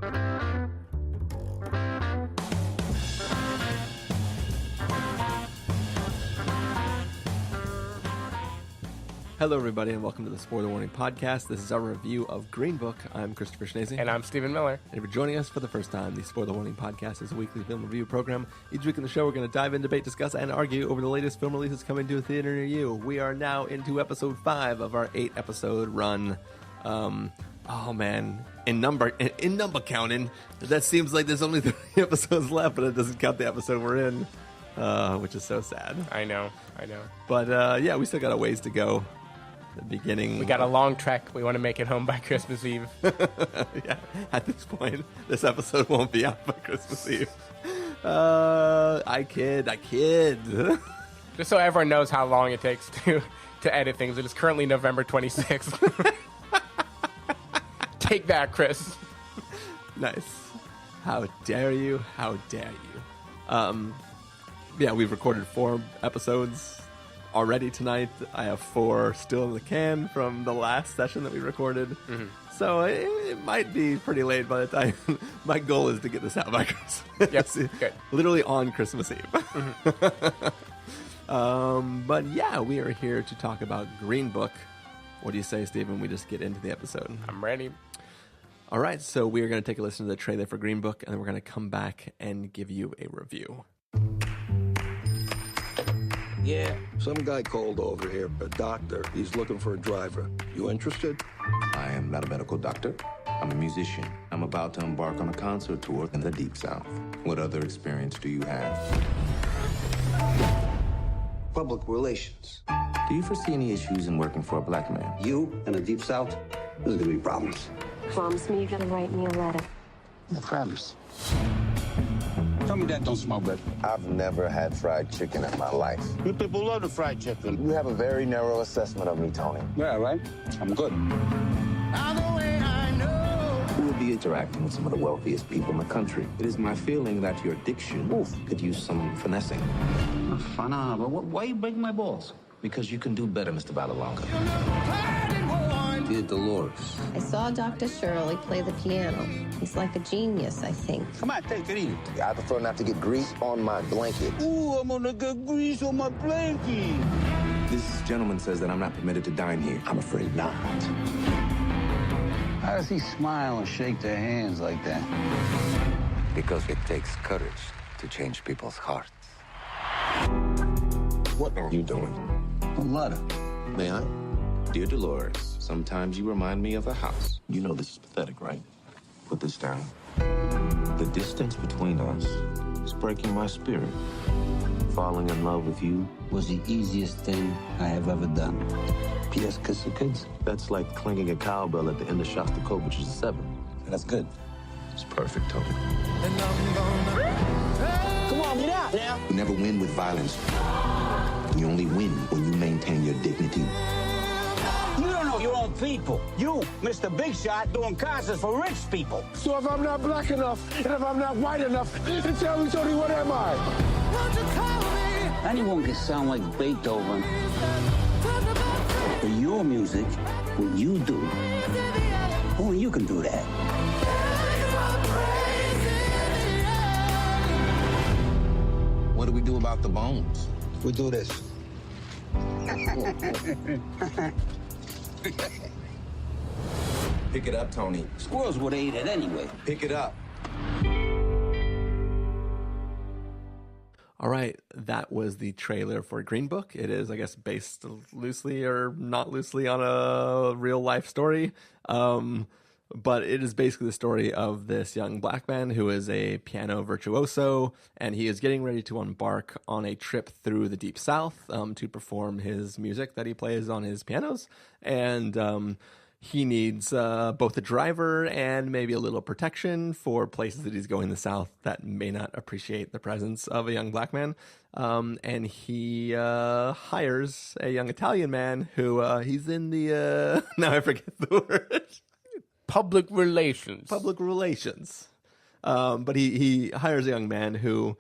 Hello, everybody, and welcome to the Spoiler Warning Podcast. This is our review of Green Book. I'm Christopher Schnese. And I'm Stephen Miller. And if you're joining us for the first time, the Spoiler Warning Podcast is a weekly film review program. Each week in the show, we're going to dive in, debate, discuss, and argue over the latest film releases coming to a theater near you. We are now into episode 5 of our 8-episode run. Oh, man. In number counting, that seems like there's only 3 episodes left, but it doesn't count the episode we're in, which is so sad. I know. But, yeah, we still got a ways to go. The beginning. We got a long trek. We want to make it home by Christmas Eve. Yeah, at this point, this episode won't be out by Christmas Eve. I kid. Just so everyone knows how long it takes to edit things, it is currently November 26th. Take that, Chris. Nice. How dare you? Yeah, we've recorded 4 episodes already tonight. I have 4 still in the can from the last session that we recorded. Mm-hmm. So it might be pretty late by the time. My goal is to get this out by Christmas. Yep, good. Literally on Christmas Eve. Mm-hmm. But yeah, we are here to talk about Green Book. What do you say, Stephen? We just get into the episode. I'm ready. All right, so we are going to take a listen to the trailer for Green Book, and then we're going to come back and give you a review. Yeah. Some guy called over here, a doctor. He's looking for a driver. You interested? I am not a medical doctor. I'm a musician. I'm about to embark on a concert tour in the Deep South. What other experience do you have? Public relations. Do you foresee any issues in working for a black man? You in the Deep South? There's gonna be problems. Promise me you're gonna write me a letter. I promise. Tell me that don't smell good. I've never had fried chicken in my life. You people love the fried chicken. You have a very narrow assessment of me, Tony. Yeah, right? I'm good. You will be interacting with some of the wealthiest people in the country. It is my feeling that your diction could use some finessing. But why you breaking my balls? Because you can do better, Mr. Valalonga. Dear Dolores. I saw Dr. Shirley play the piano. He's like a genius, I think. Come on, take it easy. I prefer not to get grease on my blanket. Ooh, I'm gonna get grease on my blanket. This gentleman says that I'm not permitted to dine here. I'm afraid not. How does he smile and shake their hands like that? Because it takes courage to change people's hearts. What are you doing? A letter. May I? Dear Dolores, sometimes you remind me of a house. You know this is pathetic, right? Put this down. The distance between us is breaking my spirit. Falling in love with you Was the easiest thing I have ever done. P.S. Kiss the kids. That's like clanging a cowbell at the end of Shostakovich's 7. That's good. It's perfect, Tony. Come on, get out now. You never win with violence. You only win when you maintain your dignity. You don't know your own people. You, Mr. Big Shot, doing concerts for rich people. So if I'm not black enough, and if I'm not white enough, then tell me, Tony, what am I? Anyone can sound like Beethoven. But your music, what you do, only you can do that. What do we do about the bones? We do this. Pick it up, Tony. Squirrels would have ate it anyway. Pick it up. All right, that was the trailer for Green Book. It is, I guess, based loosely or not loosely on a real life story. But it is basically the story of this young black man who is a piano virtuoso, and he is getting ready to embark on a trip through the Deep South to perform his music that he plays on his pianos. And he needs both a driver and maybe a little protection for places that he's going in the South that may not appreciate the presence of a young black man. And he hires a young Italian man who he's in the... now I forget the word. Public relations. But he hires a young man who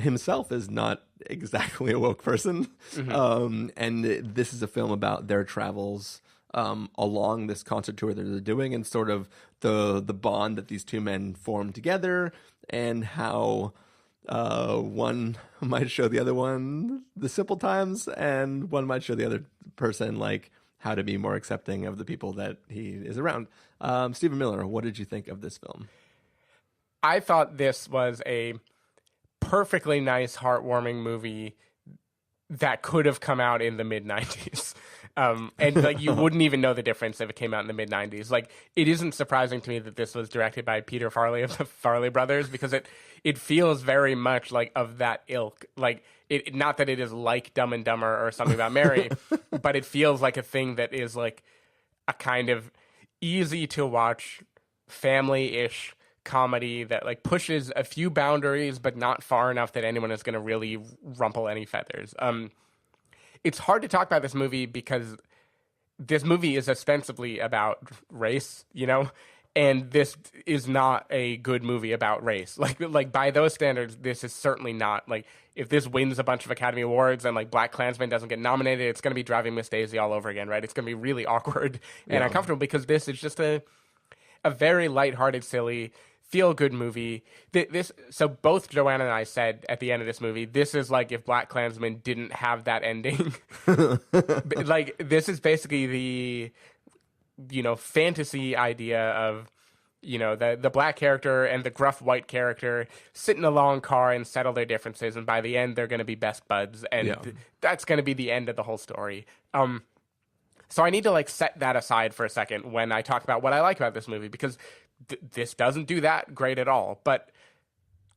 himself is not exactly a woke person. Mm-hmm. And this is a film about their travels along this concert tour that they're doing, and sort of the bond that these two men form together, and how one might show the other one the simple times, and one might show the other person like how to be more accepting of the people that he is around. Stephen Miller, what did you think of this film? I thought this was a perfectly nice, heartwarming movie that could have come out in the mid-90s. And like you wouldn't even know the difference if it came out in the mid-90s. Like, it isn't surprising to me that this was directed by Peter Farrelly of the Farrelly brothers, because it feels very much like of that ilk. Like, it not that it is like Dumb and Dumber or Something About Mary, but it feels like a thing that is like a kind of easy to watch, family-ish comedy that like pushes a few boundaries, but not far enough that anyone is going to really rumple any feathers. It's hard to talk about this movie because this movie is ostensibly about race, you know, and this is not a good movie about race. Like by those standards, this is certainly not. Like, if this wins a bunch of Academy Awards and like Black Klansman doesn't get nominated, it's going to be Driving Miss Daisy all over again, right? It's going to be really awkward and uncomfortable, because this is just a very lighthearted, silly, feel-good movie. So both Joanna and I said at the end of this movie, this is like if Black Klansman didn't have that ending. Like, this is basically the, you know, fantasy idea of, you know, the black character and the gruff white character sit in a long car and settle their differences, and by the end they're going to be best buds, and that's going to be the end of the whole story. So I need to like set that aside for a second when I talk about what I like about this movie, because this doesn't do that great at all. But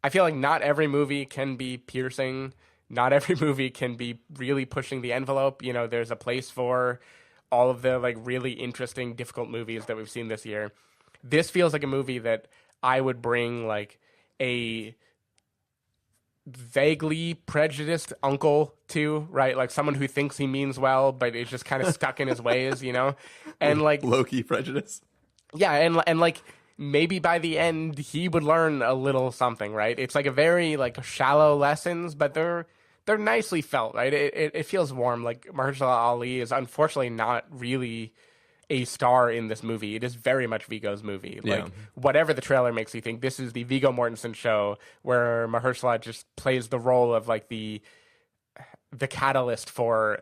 I feel like not every movie can be piercing. Not every movie can be really pushing the envelope. You know, there's a place for all of the like really interesting, difficult movies that we've seen this year. This feels like a movie that I would bring like a vaguely prejudiced uncle to, right? Like someone who thinks he means well, but is just kind of stuck in his ways, you know? And like low-key prejudice. Yeah, and like maybe by the end he would learn a little something, right? It's like a very like shallow lessons, but they're nicely felt, right? It feels warm. Like Mahershala Ali is unfortunately not really a star in this movie. It is very much Viggo's movie. Like whatever the trailer makes you think, this is the Viggo Mortensen show where Mahershala just plays the role of like the catalyst for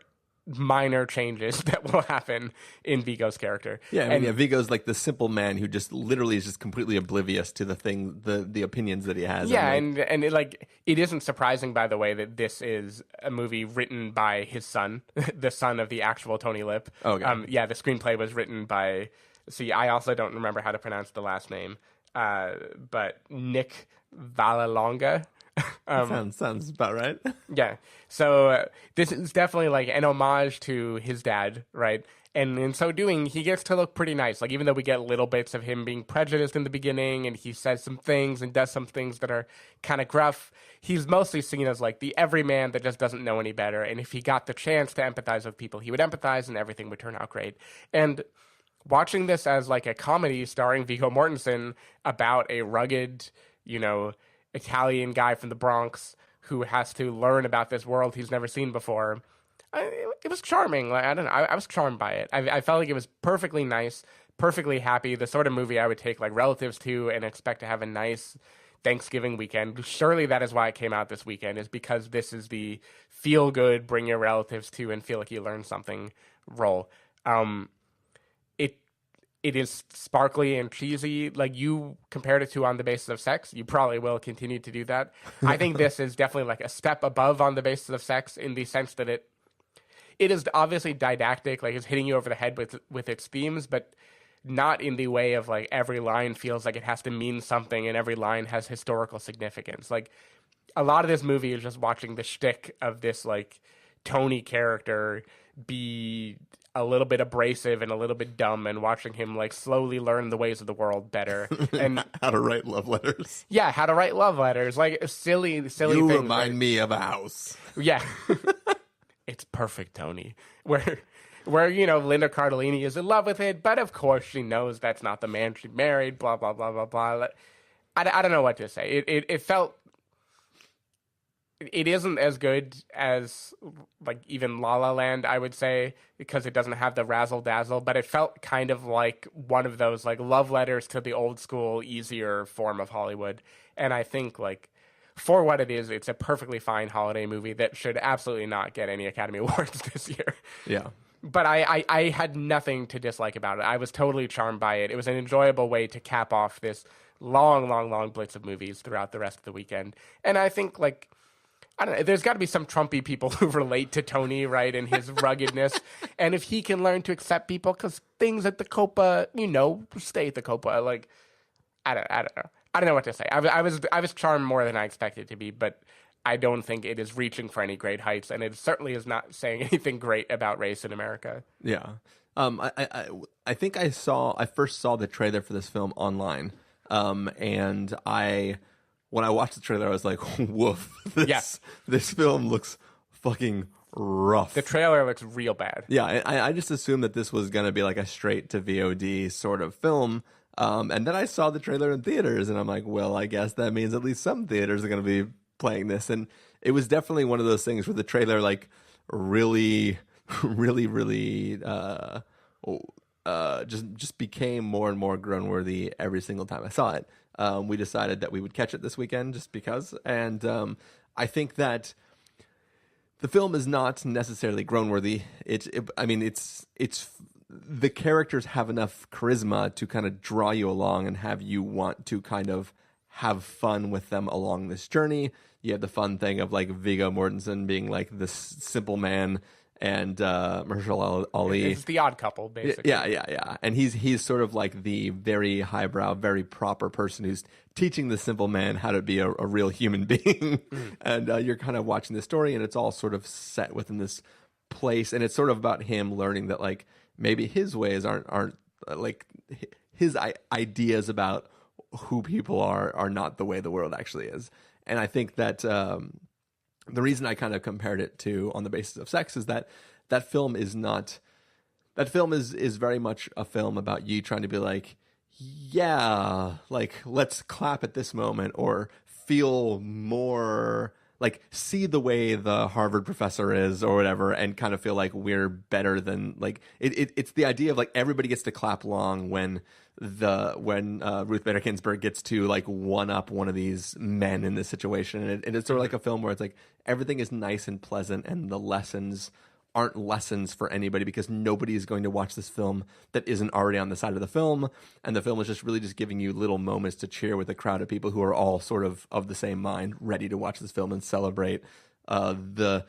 minor changes that will happen in Viggo's character. Viggo's like the simple man who just literally is just completely oblivious to the opinions that he has. Yeah, and it isn't surprising, by the way, that this is a movie written by his son, the son of the actual Tony Lip. Oh, okay. The screenplay was written by. See, I also don't remember how to pronounce the last name, but Nick Vallelonga. Sounds about right. Yeah. So this is definitely like an homage to his dad, right? And in so doing, he gets to look pretty nice. Like, even though we get little bits of him being prejudiced in the beginning, and he says some things and does some things that are kind of gruff, he's mostly seen as like the everyman that just doesn't know any better. And if he got the chance to empathize with people, he would empathize and everything would turn out great. And watching this as like a comedy starring Viggo Mortensen about a rugged, you know, Italian guy from the Bronx who has to learn about this world he's never seen before. It was charming. Like, I don't know. I was charmed by it. I felt like it was perfectly nice, perfectly happy. The sort of movie I would take like relatives to and expect to have a nice Thanksgiving weekend. Surely that is why it came out this weekend, is because this is the feel good, bring your relatives to and feel like you learned something role. It is sparkly and cheesy. Like, you compared it to On the Basis of Sex. You probably will continue to do that. I think this is definitely like a step above On the Basis of Sex, in the sense that it is obviously didactic, like it's hitting you over the head with its themes, but not in the way of like every line feels like it has to mean something and every line has historical significance. Like, a lot of this movie is just watching the shtick of this like Tony character be a little bit abrasive and a little bit dumb, and watching him like slowly learn the ways of the world better and how to write love letters. Yeah, how to write love letters, like silly You things. remind me of a house. Yeah. It's perfect, Tony. Where you know, Linda Cardellini is in love with it, but of course she knows that's not the man she married, blah blah blah blah blah. I don't know what to say. It felt it isn't as good as like even La La Land, I would say, because it doesn't have the razzle dazzle, but it felt kind of like one of those like love letters to the old school, easier form of Hollywood. And I think like for what it is, it's a perfectly fine holiday movie that should absolutely not get any Academy Awards this year. Yeah. But I had nothing to dislike about it. I was totally charmed by it. It was an enjoyable way to cap off this long blitz of movies throughout the rest of the weekend. And I think, like, I don't know, there's got to be some Trumpy people who relate to Tony, right, and his ruggedness. And if he can learn to accept people, because things at the Copa, stay at the Copa. Like, I don't know. I don't know what to say. I was charmed more than I expected it to be, but I don't think it is reaching for any great heights, and it certainly is not saying anything great about race in America. Yeah. I think I first saw the trailer for this film online. And when I watched the trailer, I was like, woof, this film looks fucking rough. The trailer looks real bad. Yeah. I just assumed that this was going to be like a straight to VOD sort of film. And then I saw the trailer in theaters and I'm like, well, I guess that means at least some theaters are going to be playing this. And it was definitely one of those things where the trailer like really just became more and more groan-worthy every single time I saw it. We decided that we would catch it this weekend just because. And I think that the film is not necessarily groan-worthy. It's the characters have enough charisma to kind of draw you along and have you want to kind of have fun with them along this journey. You have the fun thing of like Viggo Mortensen being like this simple man, and Mahershala Ali. It's the odd couple, basically. Yeah. And he's sort of like the very highbrow, very proper person who's teaching the simple man how to be a real human being. And you're kind of watching this story, and it's all sort of set within this place, and it's sort of about him learning that like maybe his ways aren't like his ideas about who people are not the way the world actually is. And I think that the reason I kind of compared it to On the Basis of Sex is that film is very much a film about you trying to be like, yeah, like let's clap at this moment, or feel more like see the way the Harvard professor is or whatever, and kind of feel like we're better than like it's the idea of like everybody gets to clap along when Ruth Bader Ginsburg gets to like one up one of these men in this situation, and it's sort of like a film where it's like everything is nice and pleasant, and the lessons aren't lessons for anybody because nobody is going to watch this film that isn't already on the side of the film, and the film is just really just giving you little moments to cheer with a crowd of people who are all sort of the same mind, ready to watch this film and celebrate the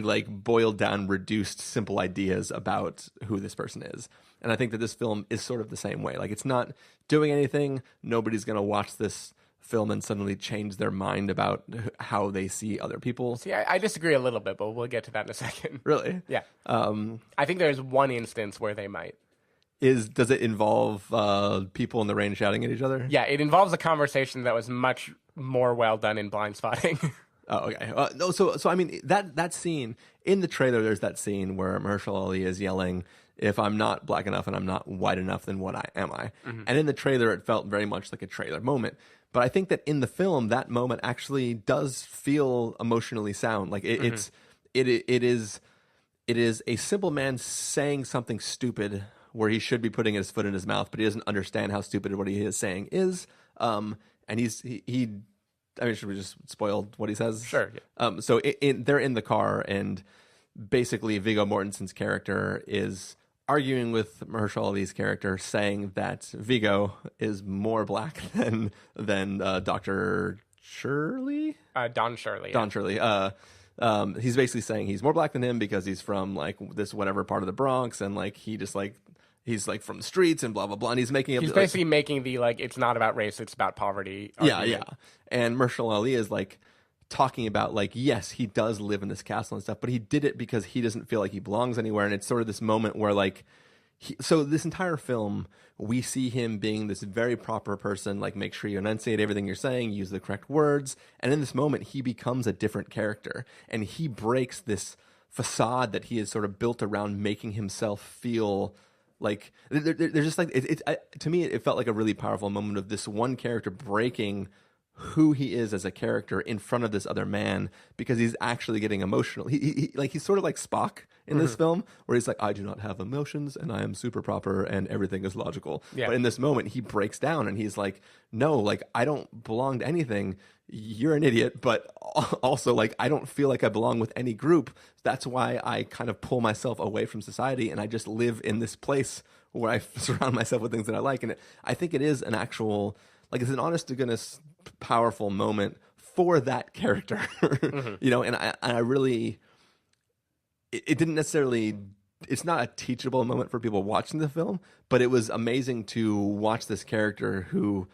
like boiled down, reduced, simple ideas about who this person is. And I think that this film is sort of the same way. Like it's not doing anything. Nobody's going to watch this film and suddenly change their mind about how they see other people. See, I disagree a little bit, but we'll get to that in a second. Really? Yeah. I think there's one instance where they might. Does it involve people in the rain shouting at each other? Yeah, it involves a conversation that was much more well done in Blind Spotting. Oh, okay. No, so I mean that scene in the trailer. There's that scene where Mahershala Ali is yelling, "If I'm not black enough and I'm not white enough, then what am I?" Mm-hmm. And in the trailer, it felt very much like a trailer moment. But I think that in the film, that moment actually does feel emotionally sound. Like it is a simple man saying something stupid where he should be putting his foot in his mouth, but he doesn't understand how stupid what he is saying is. And he I mean, should we just spoil what he says? Sure. Yeah. So they're in the car, and basically Viggo Mortensen's character is arguing with Mahershala Ali's character, saying that Viggo is more black than Dr. Shirley? Don Shirley. Don Shirley. He's basically saying he's more black than him because he's from like this whatever part of the Bronx, and like he just like he's like from the streets and blah blah blah, and he's basically making the like it's not about race, it's about poverty argument. Yeah. And Mahershala Ali is like talking about like, yes, he does live in this castle and stuff, but he did it because he doesn't feel like he belongs anywhere. And it's sort of this moment where like so this entire film we see him being this very proper person, like make sure you enunciate everything you're saying, use the correct words, and in this moment he becomes a different character, and he breaks this facade that he has sort of built around making himself feel like they're just like to me it felt like a really powerful moment of this one character breaking who he is as a character in front of this other man, because he's actually getting emotional. He's sort of like Spock in this film, where he's like, I do not have emotions and I am super proper and everything is logical. Yeah. But in this moment, he breaks down and he's like, no, like, I don't belong to anything. You're an idiot, but also, like, I don't feel like I belong with any group. That's why I kind of pull myself away from society and I just live in this place where I surround myself with things that I like. And I think it is an actual, like, it's an honest to goodness powerful moment for that character, you know. And I really, it didn't necessarily, it's not a teachable moment for people watching the film, but it was amazing to watch this character who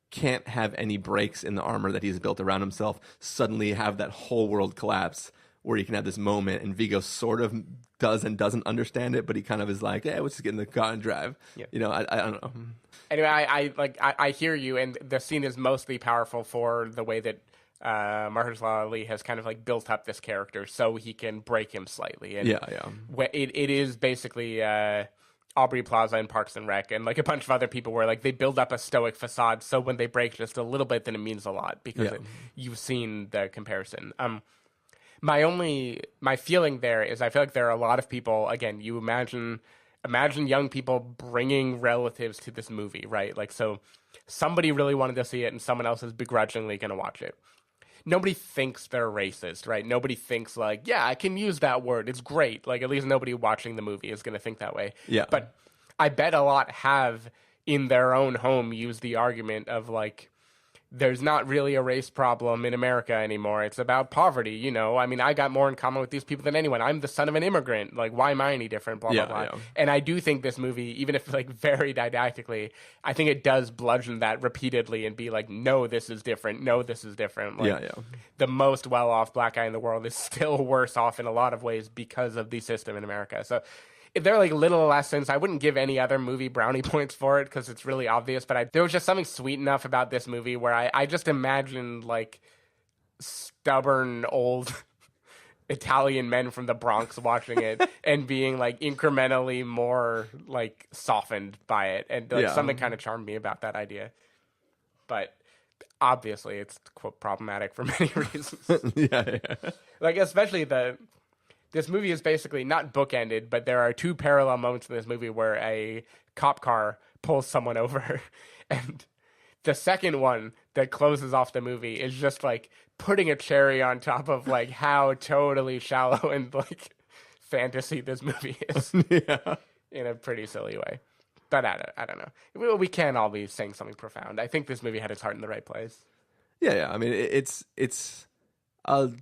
can't have any breaks in the armor that he's built around himself suddenly have that whole world collapse, where you can have this moment, and Viggo sort of does and doesn't understand it, but he kind of is like, let's just get in the car and drive. Yeah. You know, I don't know. Anyway, I hear you, and the scene is mostly powerful for the way that Mahershala has kind of like built up this character so he can break him slightly. And it is basically Aubrey Plaza and Parks and Rec and like a bunch of other people where like they build up a stoic facade, so when they break just a little bit, then it means a lot because you've seen the comparison. My feeling there is I feel like there are a lot of people, again, you imagine young people bringing relatives to this movie, right? Like, so somebody really wanted to see it and someone else is begrudgingly going to watch it. Nobody thinks they're racist, right? Nobody thinks like, yeah, I can use that word. It's great. Like, at least nobody watching the movie is going to think that way. Yeah. But I bet a lot have in their own home used the argument of like, there's not really a race problem in America anymore. It's about poverty, you know. I mean, I got more in common with these people than anyone. I'm the son of an immigrant. Like, why am I any different? Blah, blah, blah. Yeah. And I do think this movie, even if like very didactically, I think it does bludgeon that repeatedly and be like, no, this is different. No, this is different. Like, the most well-off black guy in the world is still worse off in a lot of ways because of the system in America. So if they're like little lessons, I wouldn't give any other movie brownie points for it because it's really obvious. But there was just something sweet enough about this movie where I just imagined like stubborn old Italian men from the Bronx watching it and being like incrementally more like softened by it. And like, something kind of charmed me about that idea. But obviously it's quote problematic for many reasons. Like especially this movie is basically not bookended, but there are two parallel moments in this movie where a cop car pulls someone over. And the second one that closes off the movie is just like putting a cherry on top of like how totally shallow and like fantasy this movie is in a pretty silly way. But I don't know. We can't all be saying something profound. I think this movie had its heart in the right place. Yeah. I mean, it's as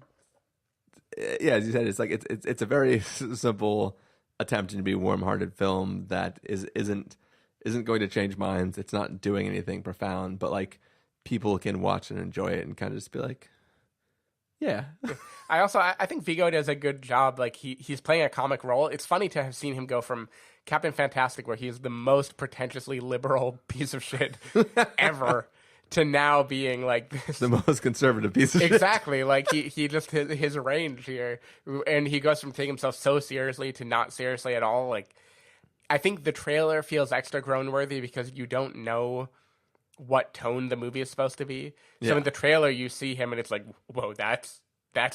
you said, it's like it's a very simple attempt to be a warm-hearted film that isn't going to change minds. It's not doing anything profound, but like people can watch and enjoy it and kind of just be like, yeah. I think Viggo does a good job. Like he's playing a comic role. It's funny to have seen him go from Captain Fantastic, where he's the most pretentiously liberal piece of shit ever, to now being like this, the most conservative piece of shit. Exactly. Like he just his range here, and he goes from taking himself so seriously to not seriously at all. Like I think the trailer feels extra groan worthy because you don't know what tone the movie is supposed to be. So in the trailer you see him and it's like, whoa, that's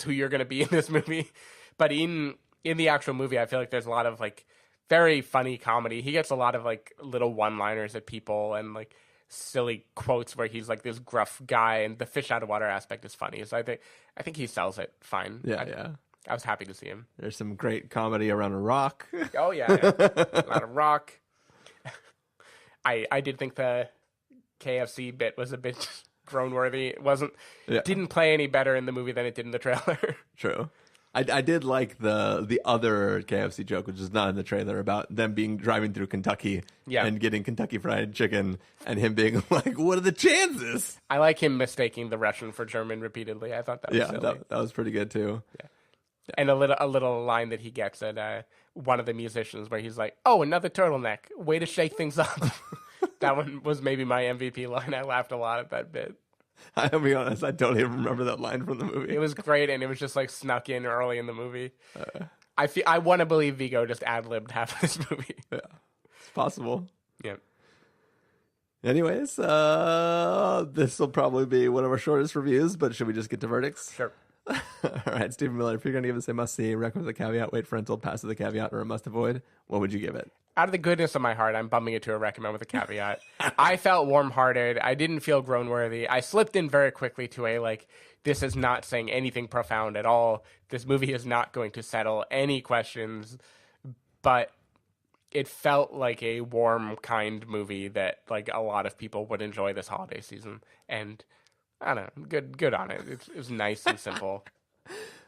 who you're going to be in this movie. But in the actual movie, I feel like there's a lot of like very funny comedy. He gets a lot of like little one-liners at people and like silly quotes where he's like this gruff guy, and the fish out of water aspect is funny. So I think he sells it fine. I was happy to see him. There's some great comedy around a rock. Oh yeah. A lot of rock. I did think the KFC bit was a bit groan worthy. It didn't play any better in the movie than it did in the trailer. True. I did like the other KFC joke, which is not in the trailer, about them driving through Kentucky and getting Kentucky Fried Chicken, and him being like, "What are the chances?" I like him mistaking the Russian for German repeatedly. I thought that was silly. That was pretty good too. Yeah. And a little line that he gets at one of the musicians, where he's like, "Oh, another turtleneck. Way to shake things up." That one was maybe my MVP line. I laughed a lot at that bit. I'll be honest, I don't even remember that line from the movie. It was great, and it was just like snuck in early in the movie. I want to believe Viggo just ad-libbed half of this movie. Yeah, it's possible. Yeah. Anyways, this will probably be one of our shortest reviews, but should we just get to verdicts? Sure. All right, Stephen Miller, if you're going to give us a must-see, recommend with a caveat, wait for rental, pass with a caveat, or a must-avoid, what would you give it? Out of the goodness of my heart, I'm bumping it to a recommend with a caveat. I felt warm-hearted. I didn't feel groan-worthy. I slipped in very quickly to a, like, this is not saying anything profound at all. This movie is not going to settle any questions, but it felt like a warm, kind movie that, like, a lot of people would enjoy this holiday season. And I don't know, good on it. It was nice and simple.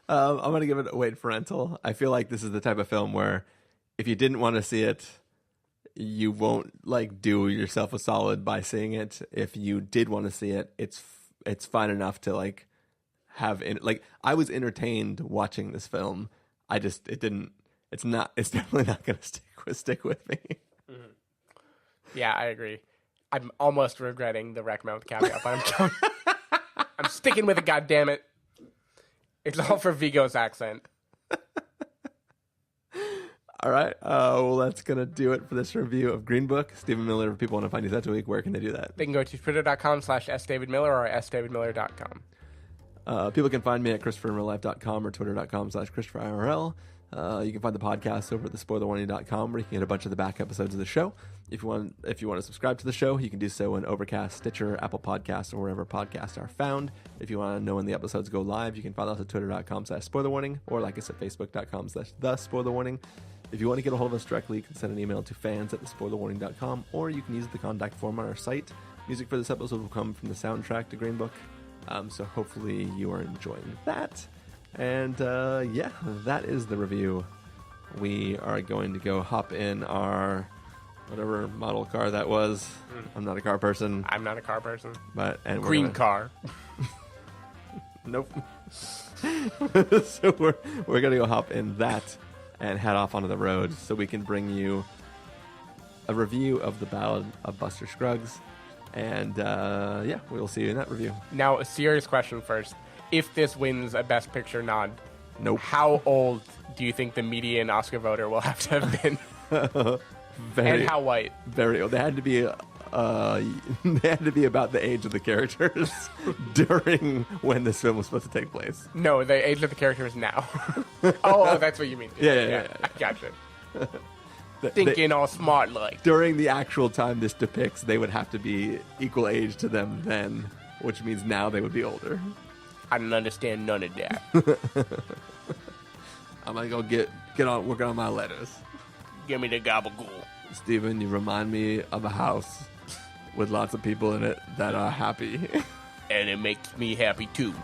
I'm going to give it a wait for rental. I feel like this is the type of film where if you didn't want to see it, you won't like do yourself a solid by seeing it. If you did want to see it, it's fine enough to like I was entertained watching this film. It's definitely not going to stick with me. Mm-hmm. Yeah, I agree. I'm almost regretting the recommend with caveat, but I'm sticking with it, goddammit. It's all for Viggo's accent. All right. Well, that's going to do it for this review of Green Book. Stephen Miller, if people want to find you that week, where can they do that? They can go to twitter.com/sdavidmiller or sdavidmiller.com. People can find me at ChristopherInRealLife.com or twitter.com/ChristopherIRL. You can find the podcast over at thespoilerwarning.com, where you can get a bunch of the back episodes of the show. If you want to subscribe to the show, you can do so in Overcast, Stitcher, Apple Podcasts, or wherever podcasts are found. If you want to know when the episodes go live, you can follow us at twitter.com/spoilerwarning, or like I said, facebook.com/thespoilerwarning. If you want to get a hold of us directly, you can send an email to fans@thespoilerwarning.com, or you can use the contact form on our site. Music for this episode will come from the soundtrack to Green Book, so hopefully you are enjoying that. And that is the review. We are going to go hop in our whatever model car that was. I'm not a car person. I'm not a car person. Green car. Nope. So we're gonna go hop in that and head off onto the road so we can bring you a review of The Ballad of Buster Scruggs. And we'll see you in that review. Now, a serious question first. If this wins a Best Picture nod, nope. How old do you think the median Oscar voter will have to have been? And how white? Very old. They had to be about the age of the characters during when this film was supposed to take place. No, the age of the characters now. Oh, that's what you mean. Yeah. I gotcha. Thinking all smart like. During the actual time this depicts, they would have to be equal age to them then, which means now they would be older. I don't understand none of that. I'm gonna go get on working on my letters. Give me the gabagool. Steven, you remind me of a house with lots of people in it that are happy. And it makes me happy too.